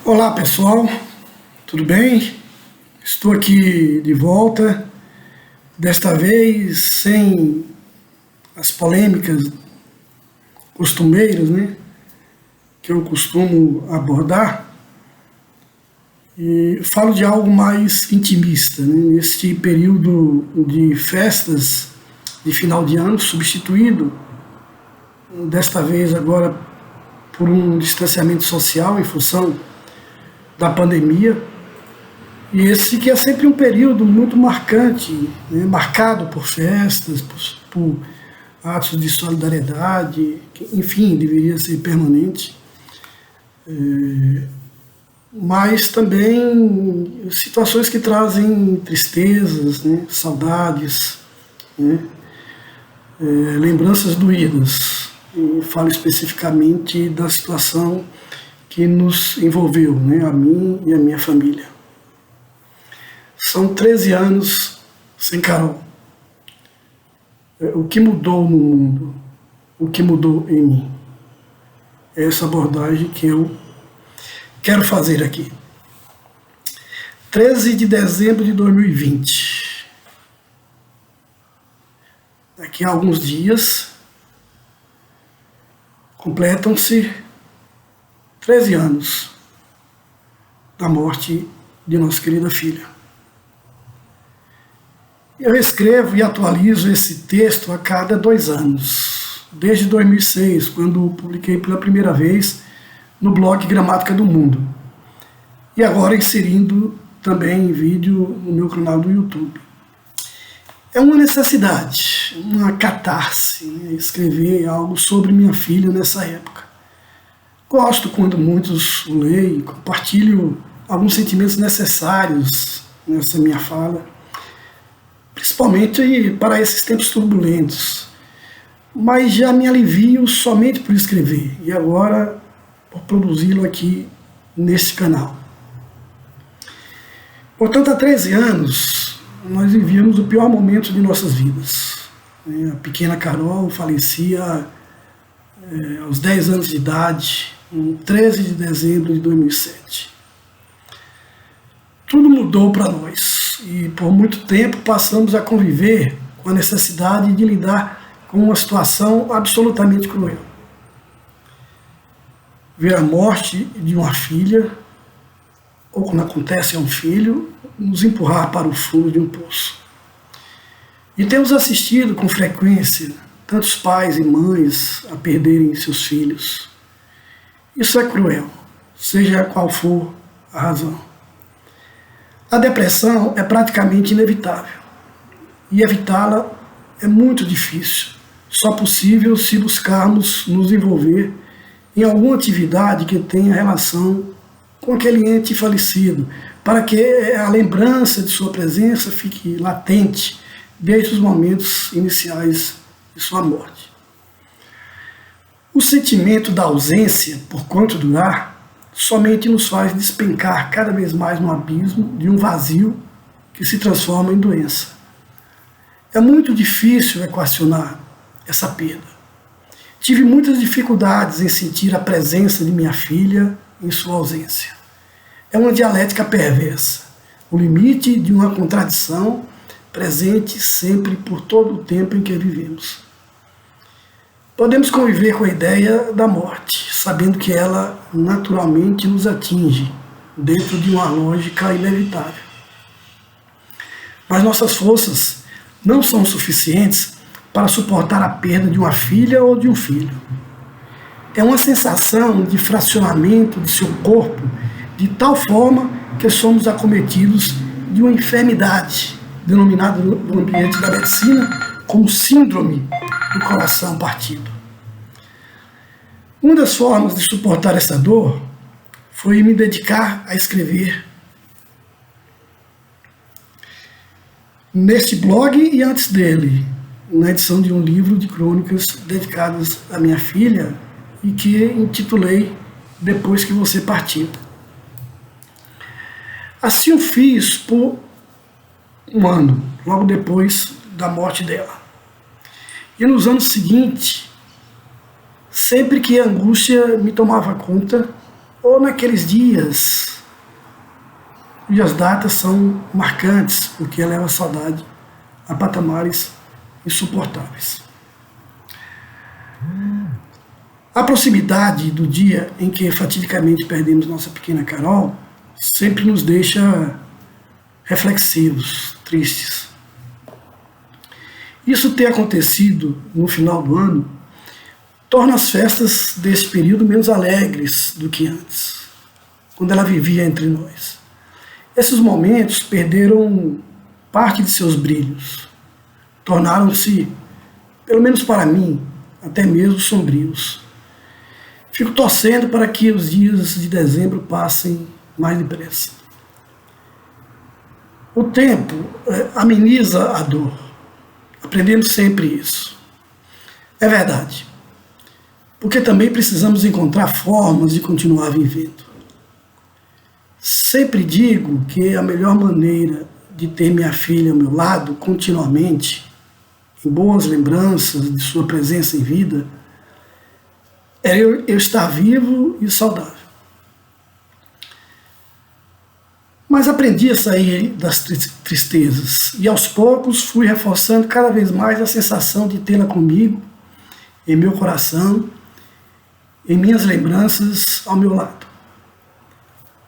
Olá pessoal, tudo bem? Estou aqui de volta, desta vez sem as polêmicas costumeiras, que eu costumo abordar, e falo de algo mais intimista, neste período de festas de final de ano, substituído desta vez agora por um distanciamento social em função da pandemia, e esse que é sempre um período muito marcante, marcado por festas, por atos de solidariedade, que, enfim, deveria ser permanente, mas também situações que trazem tristezas, saudades, lembranças doídas. E falo especificamente da situação que nos envolveu, a mim e a minha família. São 13 anos sem Carol. O que mudou no mundo? O que mudou em mim? É essa abordagem que eu quero fazer aqui. 13 de dezembro de 2020. Daqui a alguns dias completam-se 13 anos da morte de nossa querida filha. Eu escrevo e atualizo esse texto a cada 2 anos, desde 2006, quando publiquei pela primeira vez no blog Gramática do Mundo, e agora inserindo também em vídeo no meu canal do YouTube. É uma necessidade, uma catarse, escrever algo sobre minha filha nessa época. Gosto quando muitos leem, compartilho alguns sentimentos necessários nessa minha fala, principalmente para esses tempos turbulentos. Mas já me alivio somente por escrever, e agora por produzi-lo aqui neste canal. Portanto, há 13 anos, nós vivíamos o pior momento de nossas vidas. A pequena Carol falecia aos 10 anos de idade, em 13 de dezembro de 2007. Tudo mudou para nós, e por muito tempo passamos a conviver com a necessidade de lidar com uma situação absolutamente cruel. Ver a morte de uma filha, ou quando acontece a um filho, nos empurrar para o fundo de um poço. E temos assistido com frequência tantos pais e mães a perderem seus filhos. Isso é cruel, seja qual for a razão. A depressão é praticamente inevitável, e evitá-la é muito difícil, só possível se buscarmos nos envolver em alguma atividade que tenha relação com aquele ente falecido, para que a lembrança de sua presença fique latente desde os momentos iniciais de sua morte. O sentimento da ausência, por quanto durar, somente nos faz despencar cada vez mais no abismo de um vazio que se transforma em doença. É muito difícil equacionar essa perda. Tive muitas dificuldades em sentir a presença de minha filha em sua ausência. É uma dialética perversa, o limite de uma contradição presente sempre por todo o tempo em que vivemos. Podemos conviver com a ideia da morte, sabendo que ela naturalmente nos atinge, dentro de uma lógica inevitável. Mas nossas forças não são suficientes para suportar a perda de uma filha ou de um filho. É uma sensação de fracionamento de seu corpo, de tal forma que somos acometidos de uma enfermidade, denominada no ambiente da medicina como síndrome do coração partido. Uma das formas de suportar essa dor foi me dedicar a escrever neste blog e antes dele, na edição de um livro de crônicas dedicadas à minha filha e que intitulei Depois que Você Partiu. Assim o fiz por um ano, logo depois da morte dela. E nos anos seguintes, sempre que a angústia me tomava conta, ou naqueles dias cujas datas são marcantes, porque eleva a saudade a patamares insuportáveis. A proximidade do dia em que fatidicamente perdemos nossa pequena Carol sempre nos deixa reflexivos, tristes. Isso ter acontecido no final do ano torna as festas desse período menos alegres do que antes, quando ela vivia entre nós. Esses momentos perderam parte de seus brilhos, tornaram-se, pelo menos para mim, até mesmo sombrios. Fico torcendo para que os dias de dezembro passem mais depressa. O tempo ameniza a dor. Aprendemos sempre isso. É verdade. Porque também precisamos encontrar formas de continuar vivendo. Sempre digo que a melhor maneira de ter minha filha ao meu lado continuamente, em boas lembranças de sua presença em vida, é eu estar vivo e saudável. Mas aprendi a sair das tristezas e aos poucos fui reforçando cada vez mais a sensação de tê-la comigo, em meu coração, em minhas lembranças ao meu lado.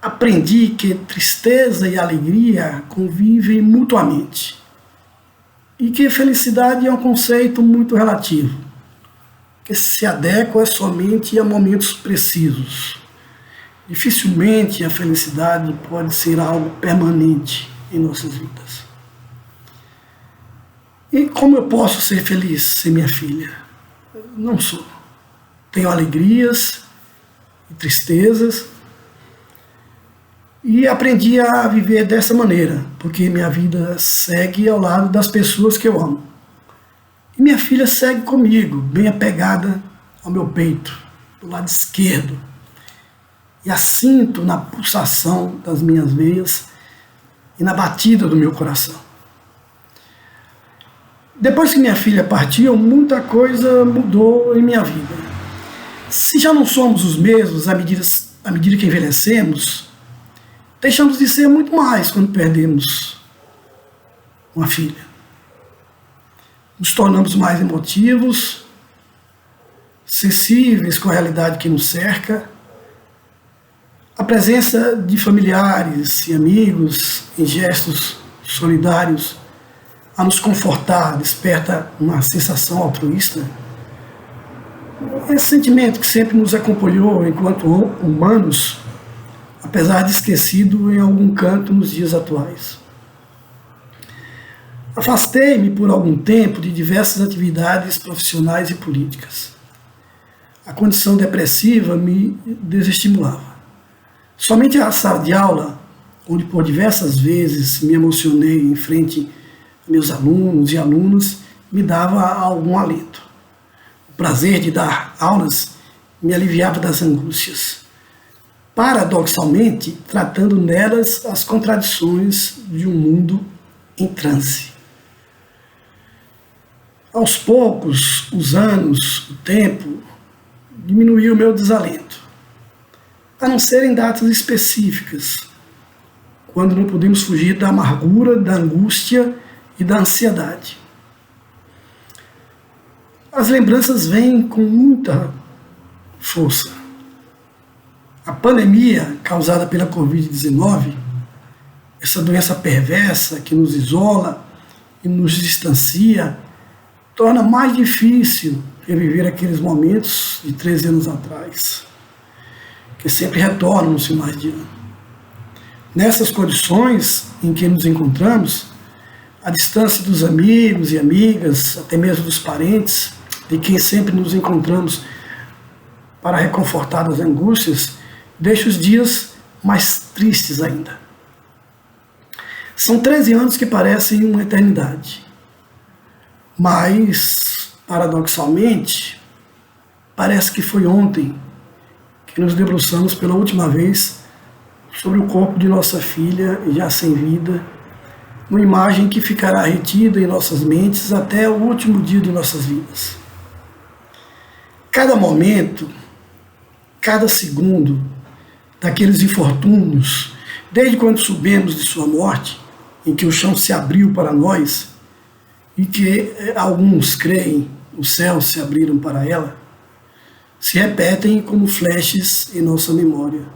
Aprendi que tristeza e alegria convivem mutuamente e que felicidade é um conceito muito relativo, que se adequa somente a momentos precisos. Dificilmente a felicidade pode ser algo permanente em nossas vidas. E como eu posso ser feliz sem minha filha? Não sou. Tenho alegrias e tristezas e aprendi a viver dessa maneira, porque minha vida segue ao lado das pessoas que eu amo. E minha filha segue comigo, bem apegada ao meu peito, do lado esquerdo. E a sinto na pulsação das minhas veias e na batida do meu coração. Depois que minha filha partiu, muita coisa mudou em minha vida. Se já não somos os mesmos à medida que envelhecemos, deixamos de ser muito mais quando perdemos uma filha. Nos tornamos mais emotivos, sensíveis com a realidade que nos cerca. A presença de familiares e amigos em gestos solidários a nos confortar desperta uma sensação altruísta. Esse sentimento que sempre nos acompanhou enquanto humanos, apesar de esquecido em algum canto nos dias atuais. Afastei-me por algum tempo de diversas atividades profissionais e políticas. A condição depressiva me desestimulava. Somente a sala de aula, onde por diversas vezes me emocionei em frente a meus alunos e alunas, me dava algum alento. O prazer de dar aulas me aliviava das angústias, paradoxalmente tratando nelas as contradições de um mundo em transe. Aos poucos, os anos, o tempo, diminuiu o meu desalento. A não ser em datas específicas, quando não podemos fugir da amargura, da angústia e da ansiedade. As lembranças vêm com muita força. A pandemia causada pela Covid-19, essa doença perversa que nos isola e nos distancia, torna mais difícil reviver aqueles momentos de 13 anos atrás, que sempre retornam nos finais de ano. Nessas condições em que nos encontramos, a distância dos amigos e amigas, até mesmo dos parentes, de quem sempre nos encontramos para reconfortar das angústias, deixa os dias mais tristes ainda. São 13 anos que parecem uma eternidade, mas, paradoxalmente, parece que foi ontem que nos debruçamos pela última vez sobre o corpo de nossa filha, já sem vida, uma imagem que ficará retida em nossas mentes até o último dia de nossas vidas. Cada momento, cada segundo, daqueles infortúnios, desde quando soubemos de sua morte, em que o chão se abriu para nós e que alguns creem os céus se abriram para ela, se repetem como flashes em nossa memória,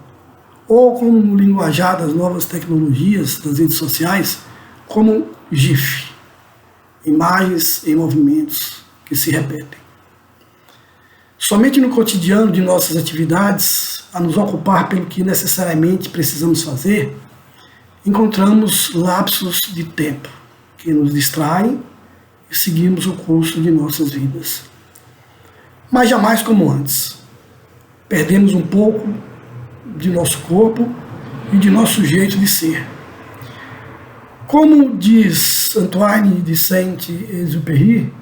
ou como no linguajar das novas tecnologias das redes sociais, como GIF, imagens em movimentos que se repetem. Somente no cotidiano de nossas atividades, a nos ocupar pelo que necessariamente precisamos fazer, encontramos lapsos de tempo que nos distraem e seguimos o curso de nossas vidas. Mas jamais como antes. Perdemos um pouco de nosso corpo e de nosso jeito de ser. Como diz Antoine de Saint-Exupéry,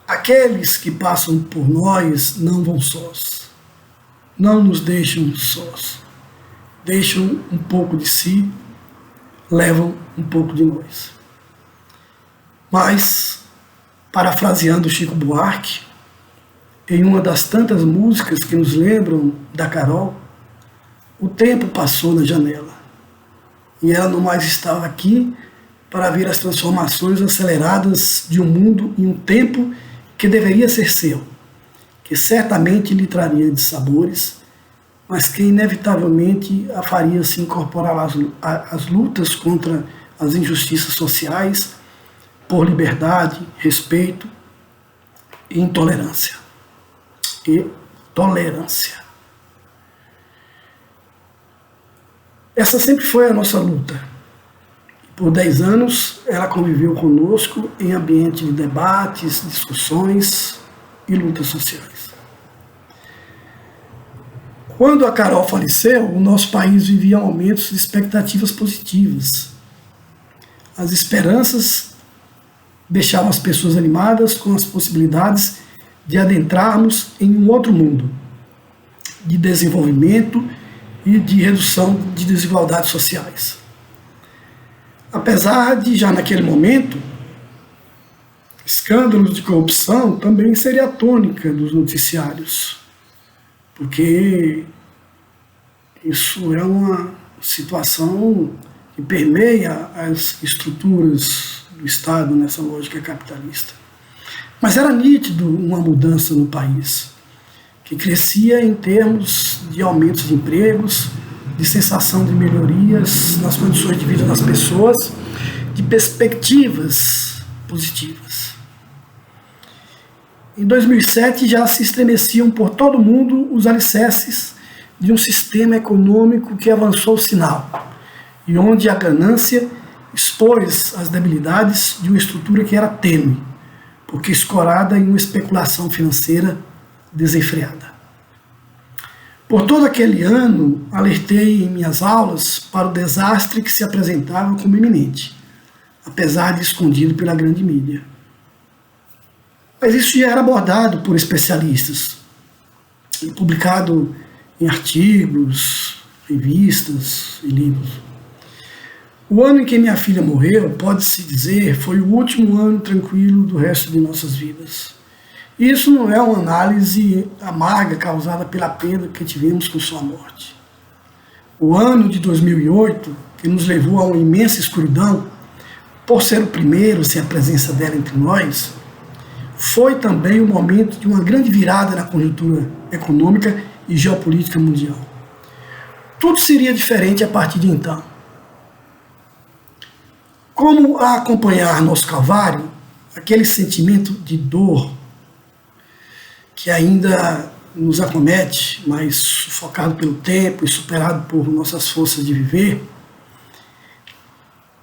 aqueles que passam por nós não vão sós, não nos deixam sós, deixam um pouco de si, levam um pouco de nós. Mas, parafraseando Chico Buarque, em uma das tantas músicas que nos lembram da Carol, o tempo passou na janela e ela não mais estava aqui para ver as transformações aceleradas de um mundo em um tempo que deveria ser seu, que certamente lhe traria de sabores, mas que inevitavelmente a faria se incorporar às lutas contra as injustiças sociais, por liberdade, respeito e intolerância. E tolerância. Essa sempre foi a nossa luta. Por 10 anos, ela conviveu conosco em ambiente de debates, discussões e lutas sociais. Quando a Carol faleceu, o nosso país vivia momentos de expectativas positivas. As esperanças deixavam as pessoas animadas com as possibilidades de adentrarmos em um outro mundo, de desenvolvimento e de redução de desigualdades sociais. Apesar de, já naquele momento, escândalos de corrupção também seria a tônica dos noticiários, porque isso é uma situação que permeia as estruturas do Estado nessa lógica capitalista. Mas era nítido uma mudança no país, que crescia em termos de aumentos de empregos, de sensação de melhorias nas condições de vida das pessoas, de perspectivas positivas. Em 2007 já se estremeciam por todo o mundo os alicerces de um sistema econômico que avançou o sinal, e onde a ganância expôs as debilidades de uma estrutura que era tênue, porque escorada em uma especulação financeira desenfreada. Por todo aquele ano, alertei em minhas aulas para o desastre que se apresentava como iminente, apesar de escondido pela grande mídia. Mas isso já era abordado por especialistas, publicado em artigos, revistas e livros. O ano em que minha filha morreu, pode-se dizer, foi o último ano tranquilo do resto de nossas vidas. Isso não é uma análise amarga causada pela perda que tivemos com sua morte. O ano de 2008, que nos levou a uma imensa escuridão, por ser o primeiro sem a presença dela entre nós, foi também o momento de uma grande virada na conjuntura econômica e geopolítica mundial. Tudo seria diferente a partir de então. Como a acompanhar nosso calvário, aquele sentimento de dor que ainda nos acomete, mas sufocado pelo tempo e superado por nossas forças de viver,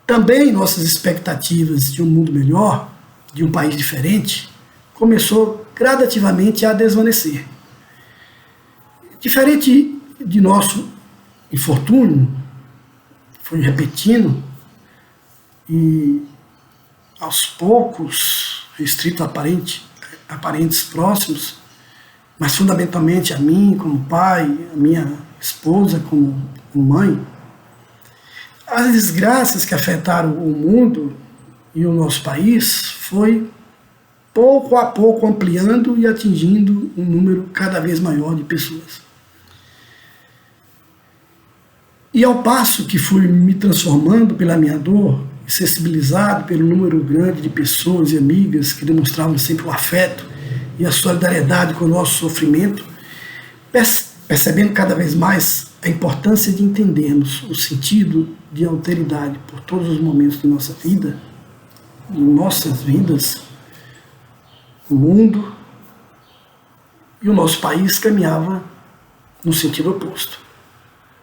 também nossas expectativas de um mundo melhor, de um país diferente, começou gradativamente a desvanecer. Diferente de nosso infortúnio, foi repetindo, e aos poucos, restrito a parentes próximos, mas fundamentalmente a mim como pai, a minha esposa como mãe, as desgraças que afetaram o mundo e o nosso país foi pouco a pouco ampliando e atingindo um número cada vez maior de pessoas. E ao passo que fui me transformando pela minha dor, e sensibilizado pelo número grande de pessoas e amigas que demonstravam sempre o afeto e a solidariedade com o nosso sofrimento, percebendo cada vez mais a importância de entendermos o sentido de alteridade por todos os momentos de nossa vida, de nossas vidas, o mundo e o nosso país caminhava no sentido oposto,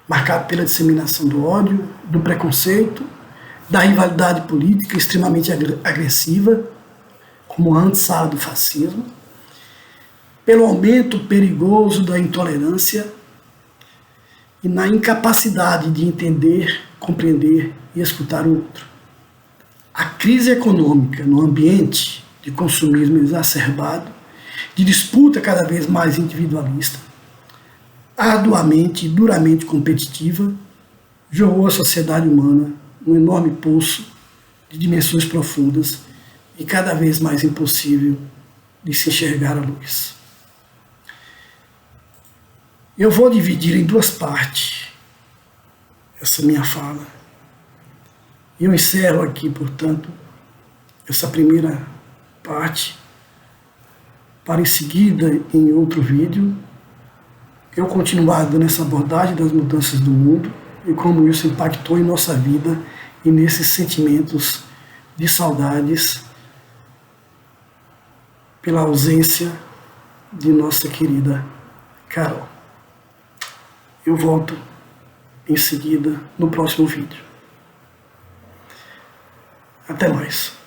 marcado pela disseminação do ódio, do preconceito, da rivalidade política extremamente agressiva, como a antessala do fascismo, pelo aumento perigoso da intolerância e na incapacidade de entender, compreender e escutar o outro. A crise econômica no ambiente de consumismo exacerbado, de disputa cada vez mais individualista, arduamente e duramente competitiva, jogou a sociedade humana num enorme poço de dimensões profundas e cada vez mais impossível de se enxergar a luz. Eu vou dividir em duas partes essa minha fala. Eu encerro aqui, portanto, essa primeira parte, para em seguida, em outro vídeo, eu continuar dando essa abordagem das mudanças do mundo e como isso impactou em nossa vida e nesses sentimentos de saudades pela ausência de nossa querida Carol. Eu volto em seguida no próximo vídeo. Até mais.